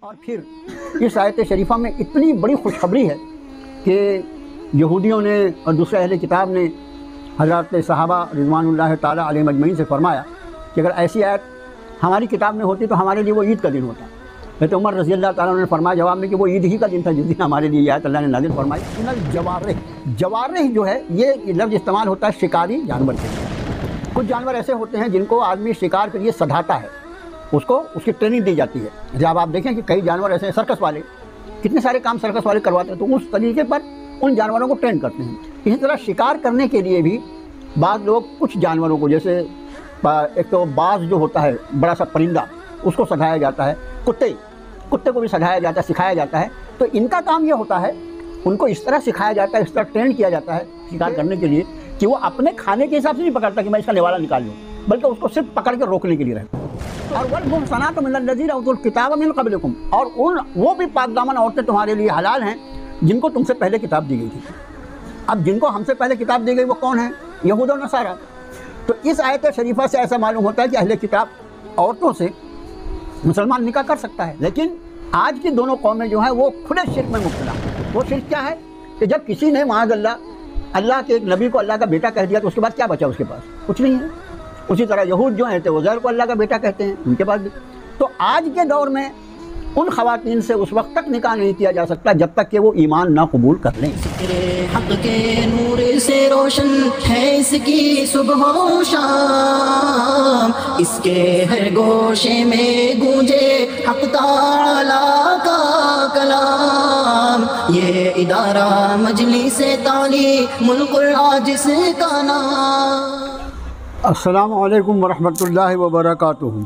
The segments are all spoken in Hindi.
और फिर इस आयत शरीफा में इतनी बड़ी खुशखबरी है कि यहूदियों ने और दूसरे अहले किताब ने हज़रत सहाबा रिज़वानुल्लाह ताला अलैहिम अजमईन से फरमाया कि अगर ऐसी आयत हमारी किताब में होती तो हमारे लिए वो ईद का दिन होता। तो उमर रज़ी अल्लाह ताला ने फरमाया जवाब में कि वो ईद ही का दिन था जिस दिन हमारे लिए आयत अल्लाह ने नाज़िल फरमाई। जवारिह जो है ये लफ्ज़ इस्तेमाल होता है शिकारी जानवर के लिए। कुछ जानवर ऐसे होते हैं जिनको आदमी शिकार के लिए सधाता है, उसको उसकी ट्रेनिंग दी जाती है। जब आप देखें कि कई जानवर ऐसे हैं, सर्कस वाले कितने सारे काम सर्कस वाले करवाते हैं, तो उस तरीके पर उन जानवरों को ट्रेन करते हैं। इसी तरह शिकार करने के लिए भी बाद लोग कुछ जानवरों को, जैसे एक तो बाज जो होता है बड़ा सा परिंदा, उसको सधाया जाता है, कुत्ते को भी सधाया जाता है, सिखाया जाता है। तो इनका काम ये होता है, उनको इस तरह सिखाया जाता है, इस तरह ट्रेन किया जाता है शिकार करने के लिए कि वो अपने खाने के हिसाब से नहीं पकड़ता कि मैं इसका निवाला निकाल लूँ, बल्कि उसको सिर्फ पकड़ के रोकने के लिए रहता है। और वल मुहसनात मिनल्लज़ीना उतुल किताब मिन क़ब्लिकुम, और वो भी पाकदामन औरतें तुम्हारे लिए हलाल हैं जिनको तुमसे पहले किताब दी गई थी। अब जिनको हमसे पहले किताब दी गई वो कौन है? यहूद और नसारा। तो इस आयत शरीफा से ऐसा मालूम होता है कि अहले किताब औरतों से मुसलमान निकाह कर सकता है। लेकिन आज की दोनों कौमें जो हैं वो खुले शिर्क में मुब्तला। वो शिर्क क्या है कि जब किसी ने अल्लाह के एक नबी को अल्लाह का बेटा कह दिया तो उसके बाद क्या बचा उसके पास? कुछ नहीं है। उसी तरह यहूद जो हैं तो उज़ैर को अल्लाह का बेटा कहते हैं, उनके पास भी। तो आज के दौर में उन ख़वातीन से उस वक्त तक निकाह नहीं किया जा सकता जब तक कि वो ईमान ना कबूल कर लें। हक़ के नूर से रोशन है इसकी सुबह व शाम, इसके हर गोशे में गूंजे हक़ ताला का कलाम। ये इदारा मजलिस-ए तालीमुल कुरान जिसका नाम। अस्सलामु अलैकुम वरहमतुल्लाहि वबरकातुहू।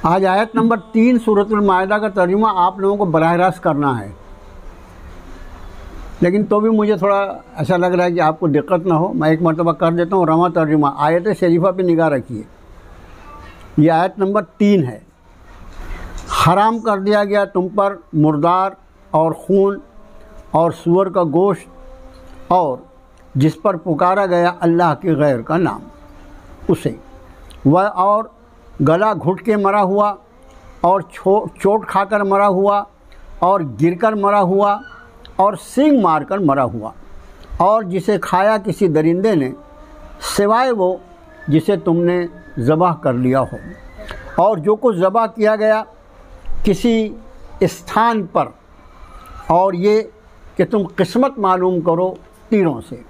आज आयत नंबर 3 सूरतुल माइदा का तर्जुमा आप लोगों को बराह रास्त करना है, लेकिन तो भी मुझे थोड़ा ऐसा लग रहा है कि आपको दिक्कत ना हो, मैं एक मरतबा कर देता हूँ रवा तर्जुमा। आयत शरीफा पे निगाह रखिए। ये आयत नंबर 3 है। हराम कर दिया गया तुम पर मुर्दार और खून और सूअर का गोश्त और जिस पर पुकारा गया अल्लाह के गैर का नाम, उसे वह और गला घुट के मरा हुआ और चोट खाकर मरा हुआ और गिरकर मरा हुआ और सींग मारकर मरा हुआ और जिसे खाया किसी दरिंदे ने सिवाय वो जिसे तुमने ज़बह कर लिया हो, और जो कुछ ज़बह किया गया किसी स्थान पर, और ये कि तुम किस्मत मालूम करो तीरों से।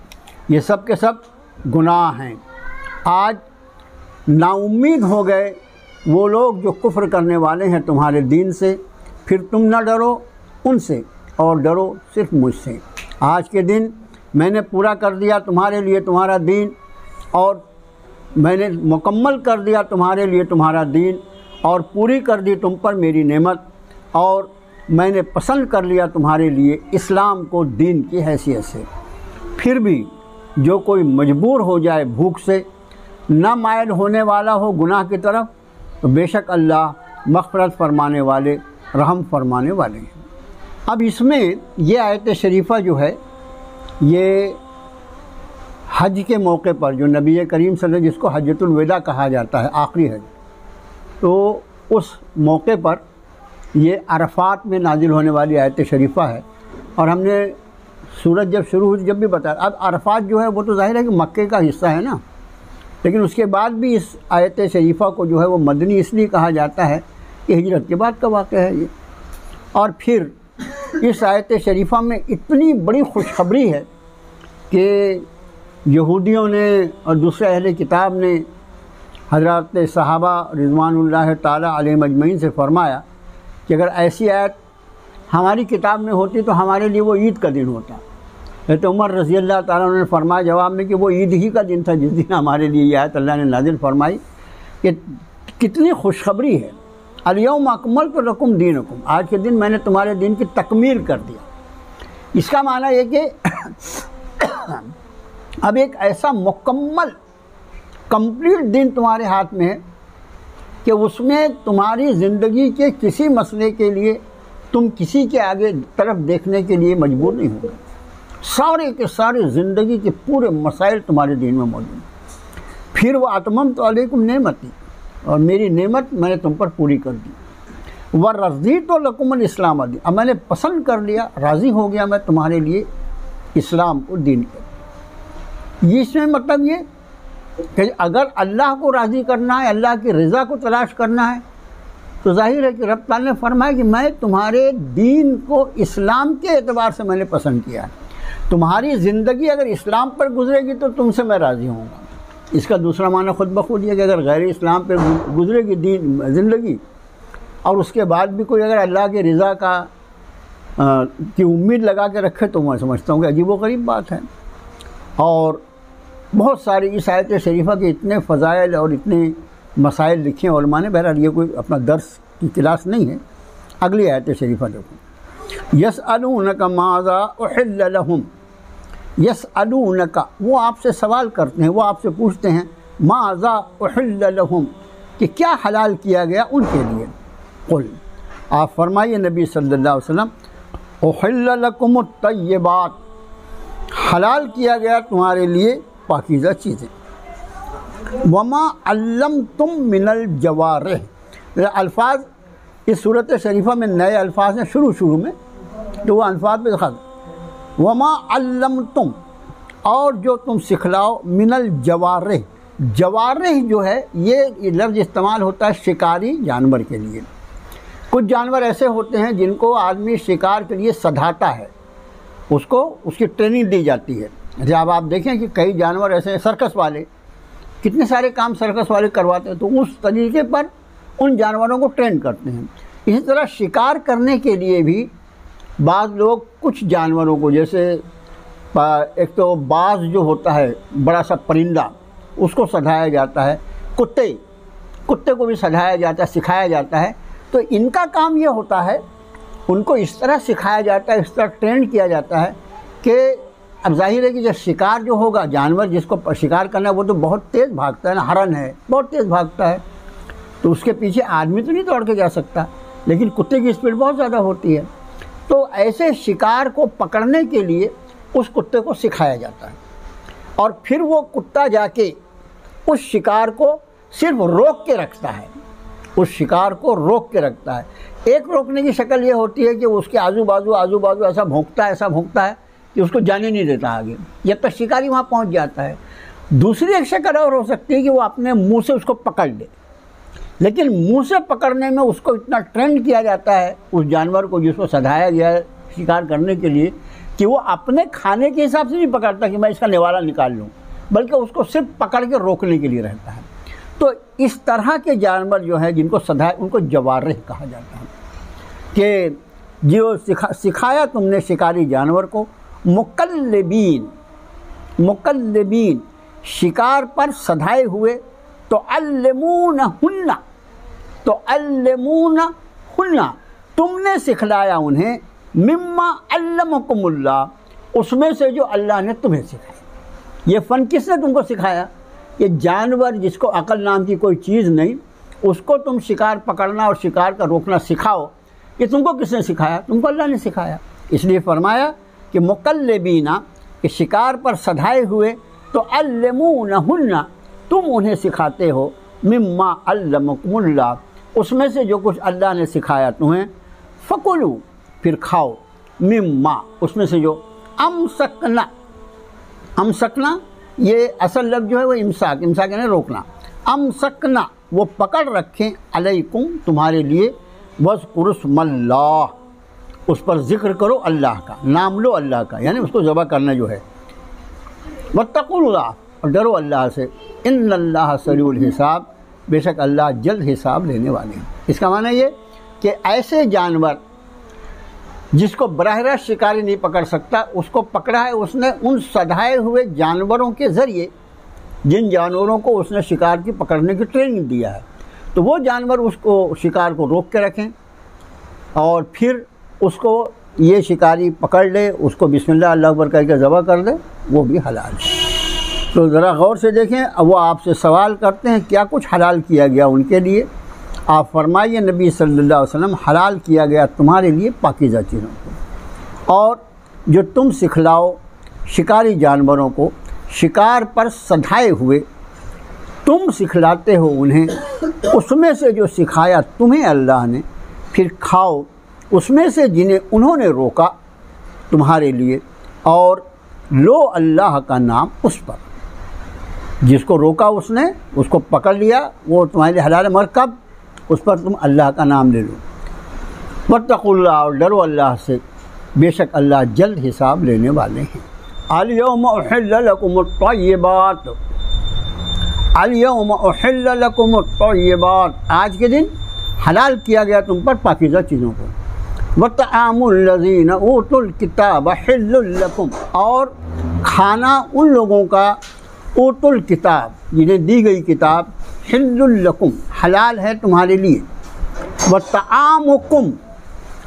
ये सब के सब गुनाह हैं। आज नाउम्मीद हो गए वो लोग जो कुफ्र करने वाले हैं तुम्हारे दीन से, फिर तुम न डरो उनसे और डरो सिर्फ मुझसे। आज के दिन मैंने पूरा कर दिया तुम्हारे लिए तुम्हारा दीन, और मैंने मुकम्मल कर दिया तुम्हारे लिए तुम्हारा दीन, और पूरी कर दी तुम पर मेरी नेमत, और मैंने पसंद कर लिया तुम्हारे लिए इस्लाम को दीन की हैसियत से। फिर भी जो कोई मजबूर हो जाए भूख से, ना मायल होने वाला हो गुनाह की तरफ, तो बेशक अल्लाह मग़फ़िरत फरमाने वाले रहम फरमाने वाले हैं। अब इसमें ये आयत शरीफा जो है ये हज के मौके पर, जो नबी करीम सल्लल्लाहु अलैहि वसल्लम जिसको हज्जतुल विदा कहा जाता है, आखिरी हज, तो उस मौके पर ये अरफात में नाजिल होने वाली आयत शरीफा है। और हमने सूरत जब शुरू हुई जब भी बताया। अब अरफात जो है वो तो ज़ाहिर है कि मक्के का हिस्सा है ना, लेकिन उसके बाद भी इस आयत शरीफा को जो है वो मदनी इसलिए कहा जाता है कि हिजरत के बाद का वाक़या है ये। और फिर इस आयत शरीफा में इतनी बड़ी खुशखबरी है कि यहूदियों ने और दूसरे अहले किताब ने हज़रत सहाबा रिज़वानुल्लाह ताला अलैहिम अजमईन से फरमाया कि अगर ऐसी आयत हमारी किताब में होती तो हमारे लिए वो ईद का दिन होता। तो उमर रज़ी अल्लाह ताला ने फरमाया जवाब में कि वो ईद ही का दिन था जिस दिन हमारे लिए यह आयत अल्लाह ने नाज़िल फरमाई। कि कितनी खुशखबरी है। अल-यौम अकमलतु लकुम दीनकुम, आज के दिन मैंने तुम्हारे दिन की तकमील कर दिया। इसका माना ये कि अब एक ऐसा मुकम्मल कंप्लीट दिन तुम्हारे हाथ में है कि उसमें तुम्हारी ज़िंदगी के किसी मसले के लिए तुम किसी के आगे तरफ देखने के लिए मजबूर नहीं होगे। सारे के सारे ज़िंदगी के पूरे मसाइल तुम्हारे दीन में मौजूद हैं। फिर वो अतमम तो अलैकुम नेमती, और मेरी नेमत मैंने तुम पर पूरी कर दी। व रज़ी तो लकुमुल इस्लाम दी, अब मैंने पसंद कर लिया, राज़ी हो गया मैं तुम्हारे लिए इस्लाम को दीन कर। इसमें मतलब ये कि अगर अल्लाह को राज़ी करना है, अल्लाह की रज़ा को तलाश करना है, तो जाहिर है कि रब ताला ने फरमाया कि मैं तुम्हारे दीन को इस्लाम के एतबार से मैंने पसंद किया है। तुम्हारी ज़िंदगी अगर इस्लाम पर गुजरेगी तो तुमसे मैं राज़ी होऊंगा। इसका दूसरा माना खुद ब खुद ये कि अगर गैर इस्लाम पर गुजरेगी दीन ज़िंदगी, और उसके बाद भी कोई अगर अल्लाह की रज़ा की उम्मीद लगा के रखे, तो मैं समझता हूँ कि अजीब व गरीब बात है। और बहुत सारी इस आयत शरीफा के इतने फ़ज़ाइल और इतने मसाइल लिखे हैं उलमा ने। बहरहाल ये कोई अपना दर्स की क्लास नहीं है। अगली आयत शरीफा देखो, यसअलूनका माज़ा उहिल्ल लहुम, यसअलूनका, वो आपसे सवाल करते हैं, वो आपसे पूछते हैं, माज़ा उहिल्ल लहुम, कि क्या हलाल किया गया उनके लिए। कुल, आप फरमाइए नबी सल्लल्लाहु अलैहि वसल्लम, उहिल्ल लकुमुत तय्यबात, हलाल किया गया तुम्हारे लिए पाकीज़ा चीज़ें। वमा अल्लमतुम मिनल जवारिह, अल्फाज इस सूरत शरीफा में नए अल्फाज हैं शुरू में, तो वो अल्फाज पे देखा, वमा अल्लमतुम, और जो तुम सिखलाओ, मिनल जवारिह, जवारिह जो है ये लफ्ज़ इस्तेमाल होता है शिकारी जानवर के लिए। कुछ जानवर ऐसे होते हैं जिनको आदमी शिकार के लिए सधाता है, उसको उसकी ट्रेनिंग दी जाती है। जब आप देखें कि कई जानवर ऐसे हैं, सर्कस वाले कितने सारे काम सर्कस वाले करवाते हैं, तो उस तरीके पर उन जानवरों को ट्रेन करते हैं। इसी तरह शिकार करने के लिए भी बाज़ लोग कुछ जानवरों को, जैसे एक तो बाज जो होता है बड़ा सा परिंदा, उसको सधाया जाता है, कुत्ते को भी सधाया जाता है, सिखाया जाता है। तो इनका काम ये होता है, उनको इस तरह सिखाया जाता है, इस तरह ट्रेन किया जाता है कि अब जाहिर है कि जब शिकार जो होगा, जानवर जिसको शिकार करना है वो तो बहुत तेज़ भागता है ना, हरन है बहुत तेज़ भागता है, तो उसके पीछे आदमी तो नहीं दौड़ के जा सकता, लेकिन कुत्ते की स्पीड बहुत ज़्यादा होती है। तो ऐसे शिकार को पकड़ने के लिए उस कुत्ते को सिखाया जाता है, और फिर वो कुत्ता जाके उस शिकार को सिर्फ रोक के रखता है, उस शिकार को रोक के रखता है। एक रोकने की शक्ल ये होती है कि उसके आजू बाजू ऐसा भौंकता है कि उसको जाने नहीं देता आगे, जब तक शिकारी वहाँ पहुँच जाता है। दूसरी एक शक्ल और हो सकती है कि वो अपने मुंह से उसको पकड़ ले, लेकिन मुंह से पकड़ने में उसको इतना ट्रेंड किया जाता है उस जानवर को जिसको सधाया गया है शिकार करने के लिए, कि वो अपने खाने के हिसाब से नहीं पकड़ता कि मैं इसका निवाला निकाल लूँ, बल्कि उसको सिर्फ पकड़ के रोकने के लिए रहता है। तो इस तरह के जानवर जो हैं जिनको सधाया, उनको जवारिह कहा जाता है, कि जो सिखाया तुमने शिकारी जानवर को। मुकल्लिबीन, शिकार पर सधाए हुए, तो अल्लमूनहुन्ना, तुमने सिखलाया उन्हें, मिम्मा अल्लमकुमुल्लाह, उसमें से जो अल्लाह ने तुम्हें सिखाया। ये फ़न किसने तुमको सिखाया? ये जानवर जिसको अकल नाम की कोई चीज़ नहीं, उसको तुम शिकार पकड़ना और शिकार का रोकना सिखाओ, ये तुमको किसने सिखाया? तुमको अल्लाह ने सिखाया। इसलिए फरमाया कि मुकल्लिबीना, कि शिकार पर सधाए हुए, तो अल्लमूनहुन्ना, तुम उन्हें सिखाते हो, मिम्मा अल्लमकुमुल्लाह, उसमें से जो कुछ अल्लाह ने सिखाया तुम्हें, फ़कुलू, फिर खाओ, मिम्मा, उसमें से जो, अमसकना, ये असल लफ्ज़ जो है वो इमसाक यानी रोकना, अमसकना, वो पकड़ रखें, अलैकुम, तुम्हारे लिए, वज़कुरुस्मल्लाह, उस पर ज़िक्र करो अल्लाह का, नाम लो अल्लाह का, यानी उसको ज़बह करना जो है, वत्तक़ुल्लाह, और डरो अल्लाह से, इन्नल्लाह सरीउल हिसाब, बेशक अल्लाह जल्द हिसाब लेने वाले हैं। इसका माना ये कि ऐसे जानवर जिसको बराह रास्त शिकारी नहीं पकड़ सकता, उसको पकड़ा है उसने उन सधाए हुए जानवरों के ज़रिए, जिन जानवरों को उसने शिकार की पकड़ने की ट्रेनिंग दिया है, तो वो जानवर उसको शिकार को रोक के रखें, और फिर उसको ये शिकारी पकड़ ले, उसको बिस्मिल्लाह अल्लाह अकबर करके ज़बह कर दे, वो भी हलाल है। तो ज़रा गौर से देखें, अब वो आपसे सवाल करते हैं क्या कुछ हलाल किया गया उनके लिए। आप फरमाइए नबी सल्लल्लाहु अलैहि वसल्लम, हलाल किया गया तुम्हारे लिए पाकीज़ा चीज़ों को, और जो तुम सिखलाओ शिकारी जानवरों को शिकार पर सधाए हुए तुम सिखलाते हो उन्हें, उसमें से जो सिखाया तुम्हें अल्लाह ने, फिर खाओ उसमें से जिन्हें उन्होंने रोका तुम्हारे लिए, और लो अल्लाह का नाम उस पर। जिसको रोका उसने, उसको पकड़ लिया, वो तुम्हारे लिए हलाल है, मगर कब? उस पर तुम अल्लाह का नाम ले लो। वत्तकुल्लाह, और डरो अल्लाह से, बेशक अल्लाह जल्द हिसाब लेने वाले हैं। अल-यौम उहिल्ल लकुमुत-तय्यिबात, अल-यौम उहिल्ल लकुमुत-तय्यिबात, आज के दिन हलाल किया गया तुम पर पाकीज़ा चीज़ों को। वतआमुल्लज़ीना ऊतुल किताब हिल्लुल लकुम, और खाना उन लोगों का, ऊतुल किताब जिन्हें दी गई किताब, हिल्लुल लकुम हलाल है तुम्हारे लिए, वतआमुकुम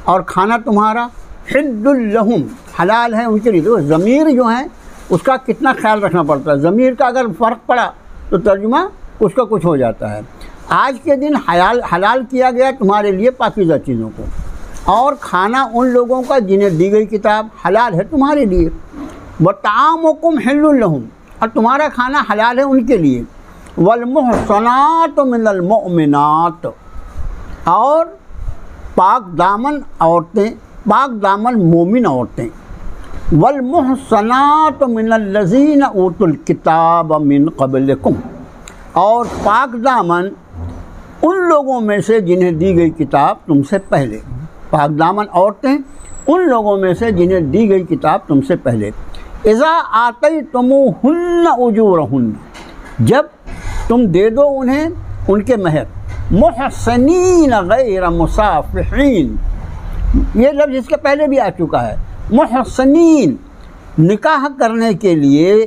और खाना तुम्हारा, हिल्लुल लहुम हलाल है उनके लिए। तो ज़मीर जो है उसका कितना ख्याल रखना पड़ता है, ज़मीर का अगर फ़र्क पड़ा तो तर्जुमा उसका कुछ हो जाता है। आज के दिन हलाल किया गया तुम्हारे लिए पाकीज़ा चीज़ों को, और खाना उन लोगों का जिन्हें दी गई किताब हलाल है तुम्हारे लिए। वतआमुकुम हिल्लुल लहुम, और तुम्हारा खाना हलाल है उनके लिए। वल-मुहसनात मिनल मुअमिनात, और पाक दामन औरतें, पाक दामन मोमिन औरतें। वल-मुहसनात मिनल्लज़ीना ऊतुल किताब मिन क़ब्लिकुम, और पाक दामन उन लोगों में से जिन्हें दी गई किताब तुमसे पहले। पाक दामन औरतें उन लोगों में से जिन्हें दी गई किताब तुमसे पहले। इज़ा आतयतुमूहुन्ना उजूरहुन्ना, जब तुम दे दो उन्हें उनके महर। मुहसनीन गैर मुसाफिहीन, ये लफ्ज़ इसके पहले भी आ चुका है। मुहसनीन, निकाह करने के लिए,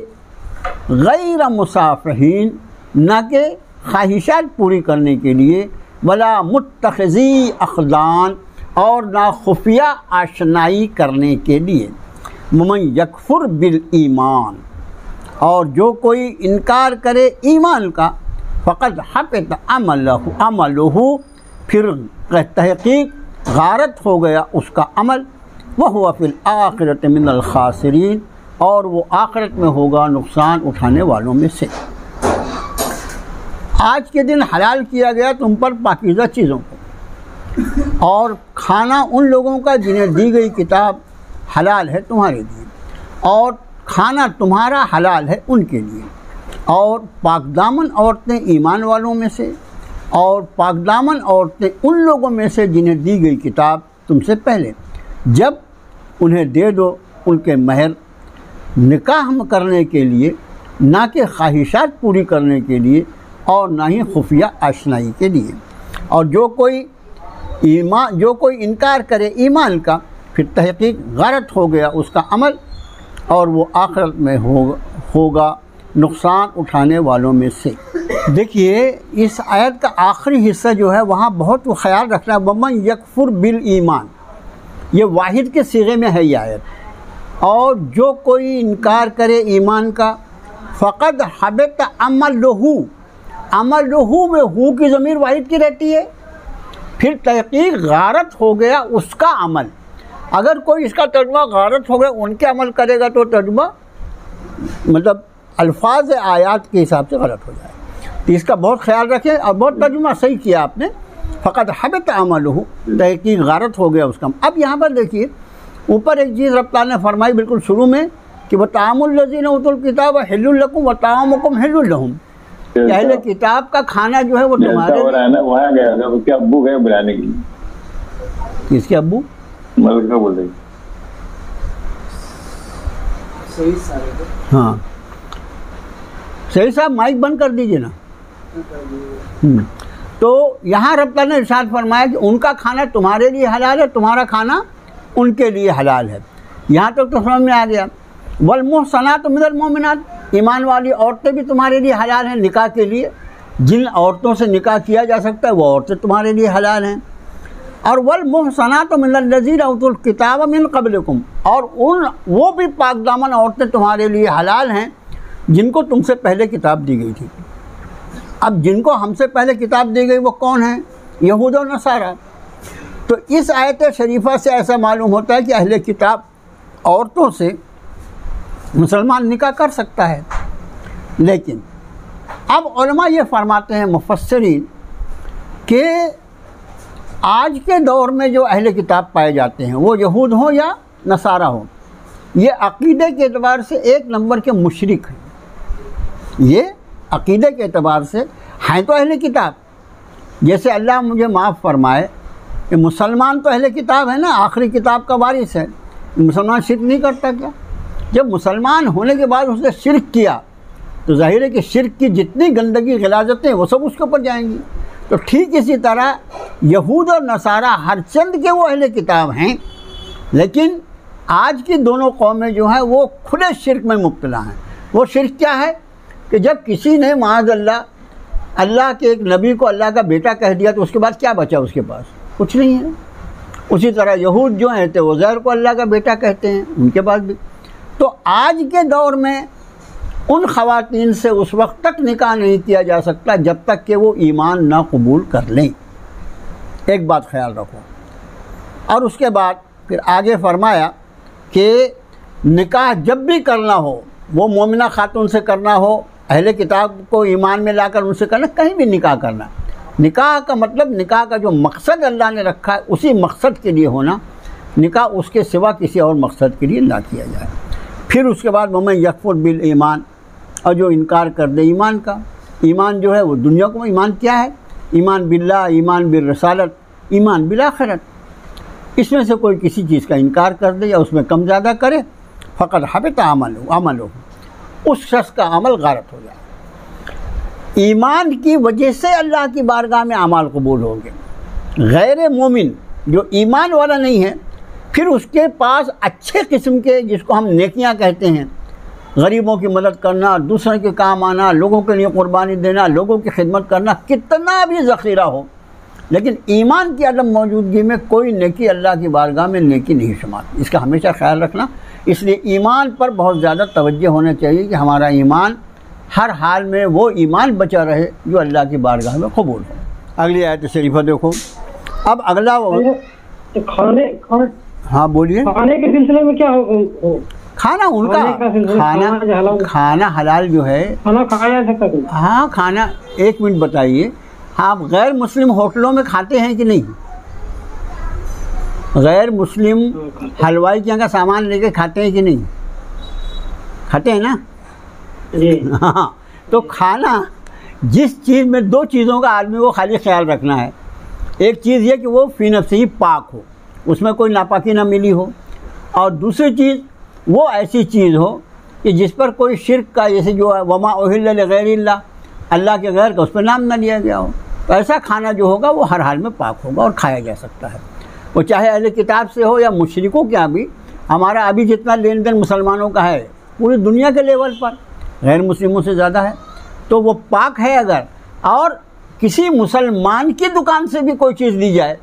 गैर मुसाफिहीन, न के ख्वाहिशात पूरी करने के लिए, वला मुत्तखिज़ी अख़दान, और ना खुफिया आशनाई करने के लिए। ममन यकफुर बिल ईमान, और जो कोई इनकार करे ईमान का, फ़क़द हबित अमलुहु, फिर तहक़ीक़ गारत हो गया उसका अमल। वह हुआ फिल आखिरत मिनल खासिरीन, और वो आखिरत में होगा नुकसान उठाने वालों में से। आज के दिन हलाल किया गया तुम पर पाकीज़ा चीज़ों को, और खाना उन लोगों का जिन्हें दी गई किताब हलाल है तुम्हारे लिए, और खाना तुम्हारा हलाल है उनके लिए। और पाकदामन औरतें ईमान वालों में से, और पाकदामन औरतें उन लोगों में से जिन्हें दी गई किताब तुमसे पहले, जब उन्हें दे दो उनके महर, निकाह करने के लिए, ना कि ख्वाहिशात पूरी करने के लिए, और ना ही खुफिया आशनाई के लिए। और जो कोई इनकार करे ईमान का, फिर तहक़ीक़ गलत हो गया उसका अमल, और वो आखिरत में होगा नुकसान उठाने वालों में से। देखिए इस आयत का आखिरी हिस्सा जो है वहाँ बहुत ख्याल रखना है। वमन यकफुर बिल ईमान, ये वाहिद के सीगे में है ये आयत। और जो कोई इनकार करे ईमान का, फ़क़द हबित अमलुहु, अमलुहु में हु की ज़मीर वाहिद की रहती है, फिर तहक़ीक़ गारत हो गया उसका अमल। अगर कोई इसका तर्जुमा गारत हो गया उनके अमल करेगा तो तर्जुमा मतलब अल्फाज आयात के हिसाब से गलत हो जाए। तो इसका बहुत ख्याल रखें, और बहुत तर्जुमा सही किया आपने। फ़क़द हबित अमलुहु, तहक़ीक़ गारत हो गया उसका। अब यहाँ पर देखिए ऊपर एक चीज़ रब ताला ने फरमाई बिल्कुल शुरू में कि वतआमुल्लज़ीना ऊतुल किताब हिल्लुल लकुम वतआमुकुम हिल्लुल लहुम, पहले किताब का खाना जो है वो तुम्हारे वहाँ गया था, उसके अब्बू गए बुलाने के लिए। किसके अब्बू? मलिका बोल रही। हाँ सही साहब, माइक बंद कर दीजिए ना। तो यहाँ रब ताला ने इरशाद फरमाया कि उनका खाना तुम्हारे लिए हलाल है, तुम्हारा खाना उनके लिए हलाल है। यहाँ तक तो समझ में आ गया। वल मुहसनात मिनल मोमिनात, ईमान वाली औरतें भी तुम्हारे लिए हलाल हैं निकाह के लिए। जिन औरतों से निकाह किया जा सकता है वो औरतें तुम्हारे लिए हलाल हैं। और वल मुहसनात मिनल्लज़ीना ऊतुल किताब मिन क़ब्लिकुम, और वो भी पाकदामन औरतें तुम्हारे लिए हलाल हैं जिनको तुमसे पहले किताब दी गई थी। अब जिनको हमसे पहले किताब दी गई वो कौन है? यहूद और नसारा। तो इस आयत शरीफा से ऐसा मालूम होता है कि अहले किताब औरतों से मुसलमान निकाह कर सकता है। लेकिन अब उलमा ये फरमाते हैं मुफस्सिरीन कि आज के दौर में जो अहले किताब पाए जाते हैं वो यहूद हो या नसारा हो, ये अक़ीदे के एतबार से एक नंबर के मुशरिक हैं। ये अक़ीदे के एतबार से हैं तो अहले किताब, जैसे अल्लाह मुझे माफ़ फरमाए कि मुसलमान तो अहले किताब है ना, आखिरी किताब का वारिस है। मुसलमान शिर्क नहीं करता क्या? जब मुसलमान होने के बाद उसने शिर्क किया तो जाहिर है कि शिर्क की जितनी गंदगी गिलाजतें वो सब उसके ऊपर जाएंगी। तो ठीक इसी तरह यहूद और नसारा हरचंद के वो अहले किताब हैं, लेकिन आज की दोनों कौमें जो हैं वो खुले शिर्क में मुब्तला हैं। वो शिर्क क्या है कि जब किसी ने माअज़ल्लाह अल्लाह के एक नबी को अल्लाह का बेटा कह दिया तो उसके बाद क्या बचा उसके पास? कुछ नहीं है। उसी तरह यहूद जो हैं तो उज़ैर को अल्लाह का बेटा कहते हैं, उनके पास भी। तो आज के दौर में उन ख़वातीन से उस वक्त तक निकाह नहीं किया जा सकता जब तक कि वो ईमान ना कबूल कर लें। एक बात ख्याल रखो। और उसके बाद फिर आगे फरमाया कि निकाह जब भी करना हो वो मोमिना खातून से करना हो, अहले किताब को ईमान में लाकर उनसे करना, कहीं भी निकाह करना। निकाह का मतलब निकाह का जो मकसद अल्लाह ने रखा है उसी मकसद के लिए होना, निकाह उसके सिवा किसी और मकसद के लिए ना किया जाए। फिर उसके बाद वमन यकफुर बिल ईमान, और जो इनकार कर दे ईमान का। ईमान जो है वो दुनिया को ईमान क्या है? ईमान बिल्लाह, ईमान बिल रसालत, ईमान बिल आखिरत। इसमें से कोई किसी चीज़ का इनकार कर दे या उसमें कम ज़्यादा करे, फ़क़द हबित अमलुहु, उस शख्स का अमल गारत हो जाए। ईमान की वजह से अल्लाह की बारगाह में अमाल कबूल होंगे। गैर मोमिन जो ईमान वाला नहीं है, फिर उसके पास अच्छे किस्म के, जिसको हम नेकियां कहते हैं, गरीबों की मदद करना, दूसरे के काम आना, लोगों के लिए कुर्बानी देना, लोगों की खिदमत करना, कितना भी ज़ख़ीरा हो, लेकिन ईमान की अदम मौजूदगी में कोई नेकी अल्लाह की बारगाह में नेकी नहीं शुमार। इसका हमेशा ख्याल रखना। इसलिए ईमान पर बहुत ज़्यादा तवज्जो होना चाहिए कि हमारा ईमान हर हाल में वो ईमान बचा रहे जो अल्लाह की बारगाह में कबूल हो। अगली आयत शरीफा देखो। अब अगला तो खाने हाँ बोलिए। खाने के सिलसिले में क्या हो? खाना उनका खाना हलाल जो है, खाना खाया जा सकता है। हाँ खाना, एक मिनट बताइए, आप गैर मुस्लिम होटलों में खाते हैं कि नहीं? गैर मुस्लिम हलवाई के यहाँ का सामान लेके खाते हैं कि नहीं? खाते हैं ना? हाँ। तो खाना, जिस चीज़ में दो चीज़ों का आदमी को खाली ख्याल रखना है। एक चीज़ ये कि वो फ़ी नफ्सी ही पाक हो, उसमें कोई नापाकी ना मिली हो, और दूसरी चीज़ वो ऐसी चीज़ हो कि जिस पर कोई शिर्क का, जैसे जो वमा उहिल्ला लिगैरिल्लाह, अल्लाह के गैर का उस पर नाम ना लिया गया हो। तो ऐसा खाना जो होगा वो हर हाल में पाक होगा और खाया जा सकता है, वो चाहे अहले किताब से हो या मुशरिकों के यहाँ भी। हमारा अभी जितना लेन देन मुसलमानों का है पूरी दुनिया के लेवल पर गैर मुस्लिमों से ज़्यादा है, तो वो पाक है। अगर और किसी मुसलमान की दुकान से भी कोई चीज़ ली जाए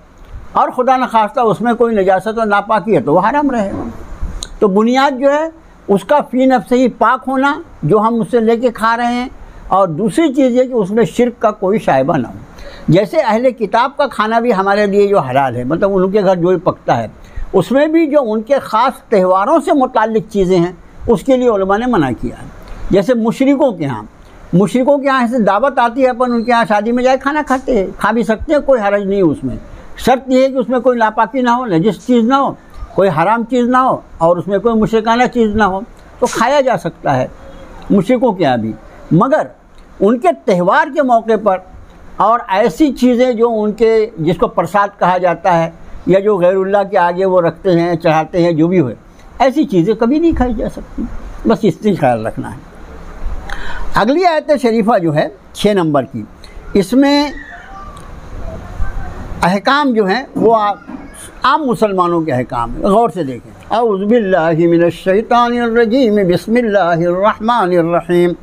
और खुदा न खास्ता उसमें कोई नजासत और नापाकी है तो वो हराम रहेगा। तो बुनियाद जो है उसका फ़ी नफ्स ही पाक होना, जो हम उससे लेके खा रहे हैं, और दूसरी चीज़ है कि उसमें शिर्क का कोई शायबा ना हो। जैसे अहले किताब का खाना भी हमारे लिए जो हलाल है, मतलब उनके घर जो भी पकता है, उसमें भी जो उनके ख़ास त्योहारों से मुताल्लिक़ चीज़ें हैं उसके लिए उलमा ने मना किया है। जैसे मुशरिकों के यहाँ से दावत आती है, अपन उनके यहाँ शादी में जाए खाना खाते हैं, खा भी सकते हैं, कोई हरज नहीं उसमें। शर्त यह है कि उसमें कोई नापाकी ना हो, नजिस चीज़ ना हो, कोई हराम चीज़ ना हो, और उसमें कोई मुशरिकाना चीज़ ना हो, तो खाया जा सकता है मुशरिकों के यहाँ भी। मगर उनके त्यौहार के मौके पर और ऐसी चीज़ें जो उनके, जिसको प्रसाद कहा जाता है, या जो गैरुल्लाह के आगे वो रखते हैं, चढ़ाते हैं, जो भी हो, ऐसी चीज़ें कभी नहीं खाई जा सकती। बस इससे ख्याल रखना है। अगली आयत शरीफा जो है 6 नंबर की, इसमें अहकाम जो हैं वो आम मुसलमानों के अहकाम है। गौर से देखें। औज़ु बिल्लाहि मिनश शैतानिर रजीम, बिस्मिल्लाहिर रहमानिर रहीम।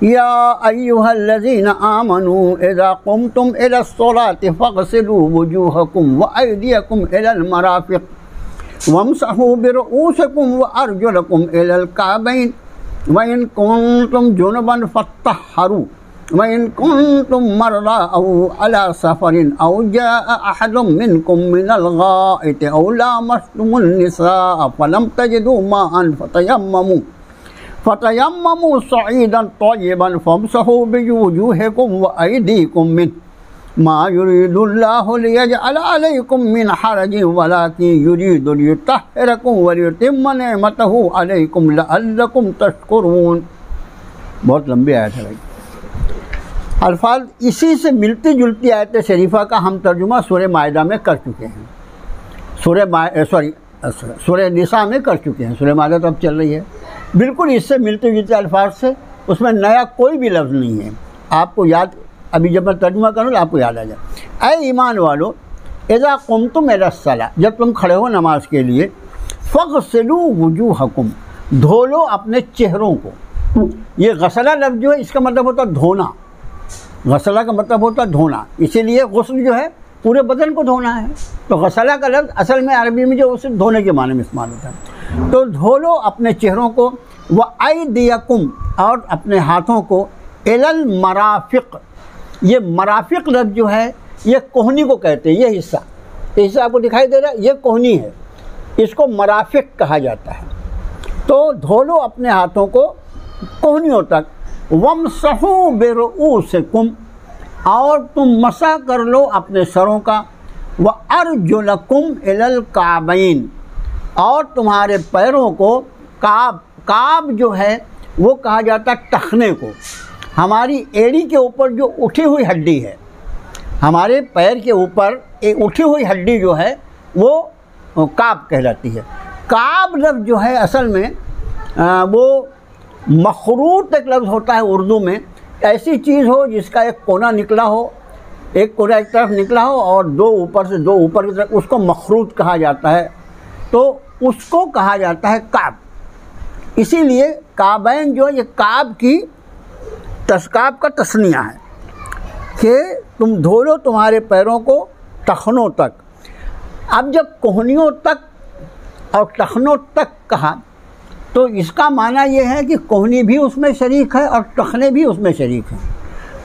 या अय्युहल्लज़ीना आमनू इज़ा क़ुमतुम इलस्सलाति फ़ग़सिलू वुजूहकुम व अयदियकुम इलल मराफ़िक़ वम्सहू बिरुऊसिकुम व अर्जुलकुम इलल काबैन व इन कुंतुम जुनुबन फ़त्तहरू व इन कुंतुम मरदा औ अला सफ़रिन औ जाअ अहदुम मिनकुम मिनल गाइति औ लामस्तुमुन निसा फ़लम तजिदू माअन फ़तयम्ममू फ़तयम्ममू सईदन तय्यबन फमसहू बिवुजूहिकुम व अयदीकुम मिन्हु मा युरीदुल्लाहु लियजअल अलैकुम मिन हरजिन वलाकिन युरीदु लियुत्तहिरकुम व लियुतिम्म निअमतहू अलैकुम लअल्लकुम तशकुरून। बहुत लंबी आयत है भाई। अल्फाज इसी से मिलती जुलती आयत शरीफा का हम तर्जुमा सूरह माइदा में कर चुके हैं, सूरह निसा में कर चुके हैं। सूरह माइदा तो अब चल रही है, बिल्कुल इससे मिलते जुलते अल्फाज से, उसमें नया कोई भी लफ्ज़ नहीं है। आपको याद, अभी जब मैं तर्जुमा करूँ तो आपको याद आ जाए। ऐ ईमान वालो इज़ा कुमतुम इला सला, जब तुम खड़े हो नमाज के लिए, फ़ग़सिलू वुजूहकुम, धो लो अपने चेहरों को। ये गसला लफ्ज़ जो है इसका मतलब होता है धोना, गसला का मतलब होता है धोना, इसीलिए गुस्ल जो है पूरे बदन को धोना है। तो गसला का लफ्ज़ असल में अरबी में जो उसे धोने के माने में इस्तेमाल होता है। तो धो लो अपने चेहरों को, व अयदियकुम, और अपने हाथों को, इलल मराफ़िक़, ये मराफ़िक़ लफ्ज़ जो है ये कोहनी को कहते हैं। ये हिस्सा आपको दिखाई दे रहा है, ये कोहनी है, इसको मराफ़िक़ कहा जाता है। तो धो लो अपने हाथों को कोहनियों तक। वमसहू बिरुऊसिकुम, और तुम मसा कर लो अपने सरों का। व अर्जुलकुम इलल काबैन, और तुम्हारे पैरों को, काब जो है वो कहा जाता है टखने को। हमारी एड़ी के ऊपर जो उठी हुई हड्डी है, हमारे पैर के ऊपर एक उठी हुई हड्डी जो है वो काब कहलाती है। काब लफ्ज़ जो है असल में वो मखरूत एक लफ्ज़ होता है उर्दू में, ऐसी चीज़ हो जिसका एक कोना निकला हो, एक कोना एक तरफ निकला हो और दो ऊपर से दो ऊपर की तरफ, उसको मखरूत कहा जाता है। तो उसको कहा जाता है काब। इसीलिए काबैन जो है ये काब का तस्निया है कि तुम धो लो तुम्हारे पैरों को टखनों तक। अब जब कोहनियों तक और टखनों तक कहा तो इसका माना ये है कि कोहनी भी उसमें शरीक है और टखने भी उसमें शरीक हैं।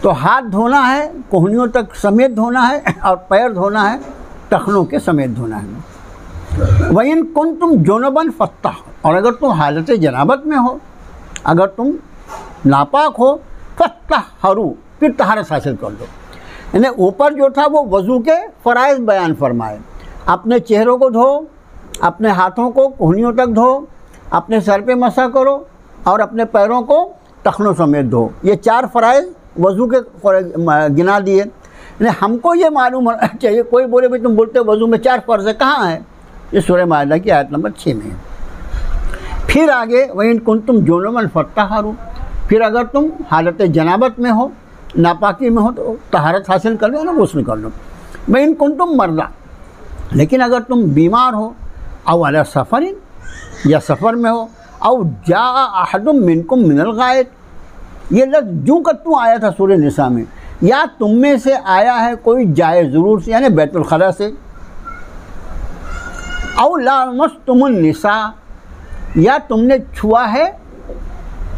तो हाथ धोना है कोहनियों तक समेत धोना है, और पैर धोना है टखनों के समेत धोना है। वइन कुंतुम जुनुबन फत्ताह, और अगर तुम हालत जनाबत में हो, अगर तुम नापाक हो, फत्ताहरू, फिर तहारत हासिल कर लो। यानी ऊपर जो था वो वज़ू के फ़राइज़ बयान फरमाए। अपने चेहरों को धो, अपने हाथों को कोहनियों तक धो, अपने सर पे मसा करो और अपने पैरों को टखनों समेत धो। ये 4 फ़राइज़ वज़ू के गिना दिए। यानी हमको ये मालूम होना चाहिए, कोई बोले भाई तुम बोलते हो वज़ू में 4 फ़र्ज़ है, कहाँ है? ये सूरह माइदा की आयत नंबर 6 में है। फिर आगे वइन कुंतुम जुनुबन फत्ताहरू, फिर अगर तुम हालत जनाबत में हो, नापाकी में हो, तो तहारत हासिल कर लो ना, गुस्ल कर लो। वइन कुंतुम मर्दा, लेकिन अगर तुम बीमार हो, औ अला सफ़रिन, या सफ़र में हो, औ जा अहदुम मिनकुम मिनल गायत, ये लफ्ज़ जूँ का तू आया था सूरह निसा में, या तुम में से आया है कोई जाए ज़रूर से, यानी बैतुल खला से, औ लामस्तुमुन निसा, या तुमने छुआ है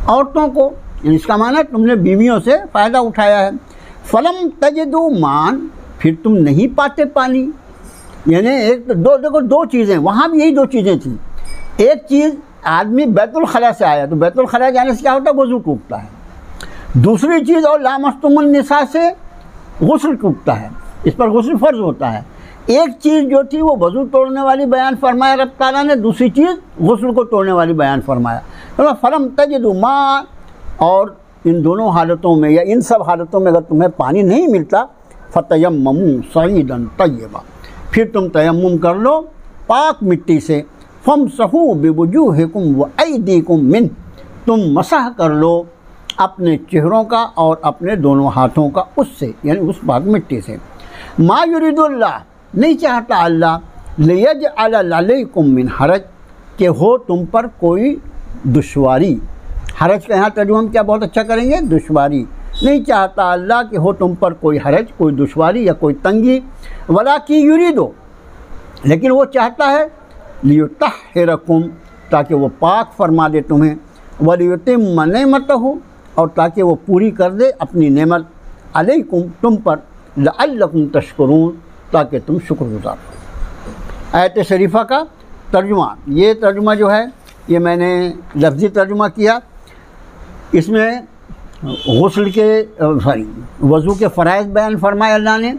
औरतों को, इसका माना तुमने बीवियों से फ़ायदा उठाया है। फलम तजदू मान, फिर तुम नहीं पाते पानी। यानी एक दो, देखो 2 चीज़ें, वहाँ भी यही 2 चीज़ें थी। एक चीज़, आदमी बैतुल खला से आया तो बैतुल खला जाने से क्या होता है, वज़ू टूटता है। दूसरी चीज़, और लामस्तुमुन निसा से गुस्ल टूटता है, इस पर गुस्ल फ़र्ज़ होता है। एक चीज़ जो थी वो वज़ू तोड़ने वाली बयान फरमाया रब ताला ने, दूसरी चीज़ गुस्ल को तोड़ने वाली बयान फरमाया। तो फलम तजदू माँ, और इन दोनों हालतों में या इन सब हालतों में अगर तुम्हें पानी नहीं मिलता, फ़तयम्ममू सईदन तय्यबा, फिर तुम तयम्मुम कर लो पाक मिट्टी से। फमसहू बिवुजूहिकुम व अयदीकुम मिन्हु, तुम मसह कर लो अपने चेहरों का और अपने दोनों हाथों का उससे, यानी उस पाक मिट्टी से। मा युरीदुल्लाह, नहीं चाहता अल्लाह, लियजअल अलैकुम मिन हरज, कि हो तुम पर कोई दुश्वारी। हरज का यहाँ तर्जुमा हम क्या बहुत अच्छा करेंगे, दुश्वारी। नहीं चाहता अल्लाह कि हो तुम पर कोई हरज, कोई दुश्वारी या कोई तंगी। वलाकिन युरीदो, लेकिन वो चाहता है, लियुत्तहिरकुम, ताकि वो पाक फरमा दे तुम्हें, वलियुतिम्म निअमतहू, और ताकि वो पूरी कर दे अपनी नेमत, अलैकुम, तुम पर, लअल्लकुम तशकुरून, ताकि तुम शुक्रगुज़ार हो। आयत शरीफा का तर्जुमा, ये तर्जुमा जो है ये मैंने लफ्ज़ी तर्जुमा किया। इसमें गुस्ल के वज़ू के फ़राइज़ बयान फरमाए अल्लाह ने,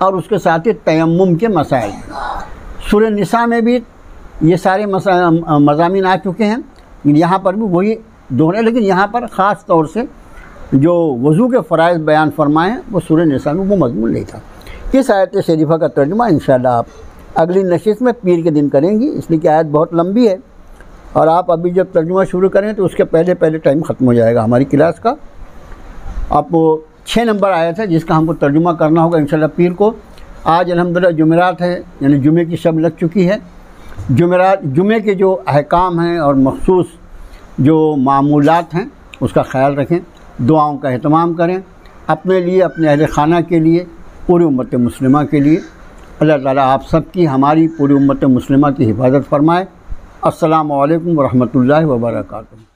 और उसके साथ ही तयम्मुम के मसाइल। सूरह निसा में भी ये सारे मज़ामीन आ चुके हैं, यहाँ पर भी वही दोहरे, लेकिन यहाँ पर ख़ास तौर से जो वज़ू के फ़राइज़ बयान फरमाए हैं वो सूरह निसा में वो मज़मून नहीं था। इस आयत शरीफ़ा का तर्जुमा इंशाअल्लाह आप अगली नशिस्त में पीर के दिन करेंगी, इसलिए कि आयत बहुत लंबी है और आप अभी जब तर्जुमा शुरू करें तो उसके पहले टाइम ख़त्म हो जाएगा हमारी क्लास का। आप वो 6 नंबर आयत है जिसका हमको तर्जुमा करना होगा इंशाअल्लाह पीर को। आज अल्हम्दुलिल्लाह जुमेरात है, यानी जुमे की शब लग चुकी है। जुमे के जो अहकाम हैं और मखसूस जो मामूलात हैं उसका ख्याल रखें, दुआओं का एहतमाम करें अपने लिए, अपने अहले खाना के लिए, पूरी उम्मत मुस्लिमा के लिए। अल्लाह ताला आप सब की, हमारी पूरी उम्मत मुस्लिमा की हिफाजत फरमाए। अस्सलामु अलैकुम व रहमतुल्लाहि व बरकातुहू।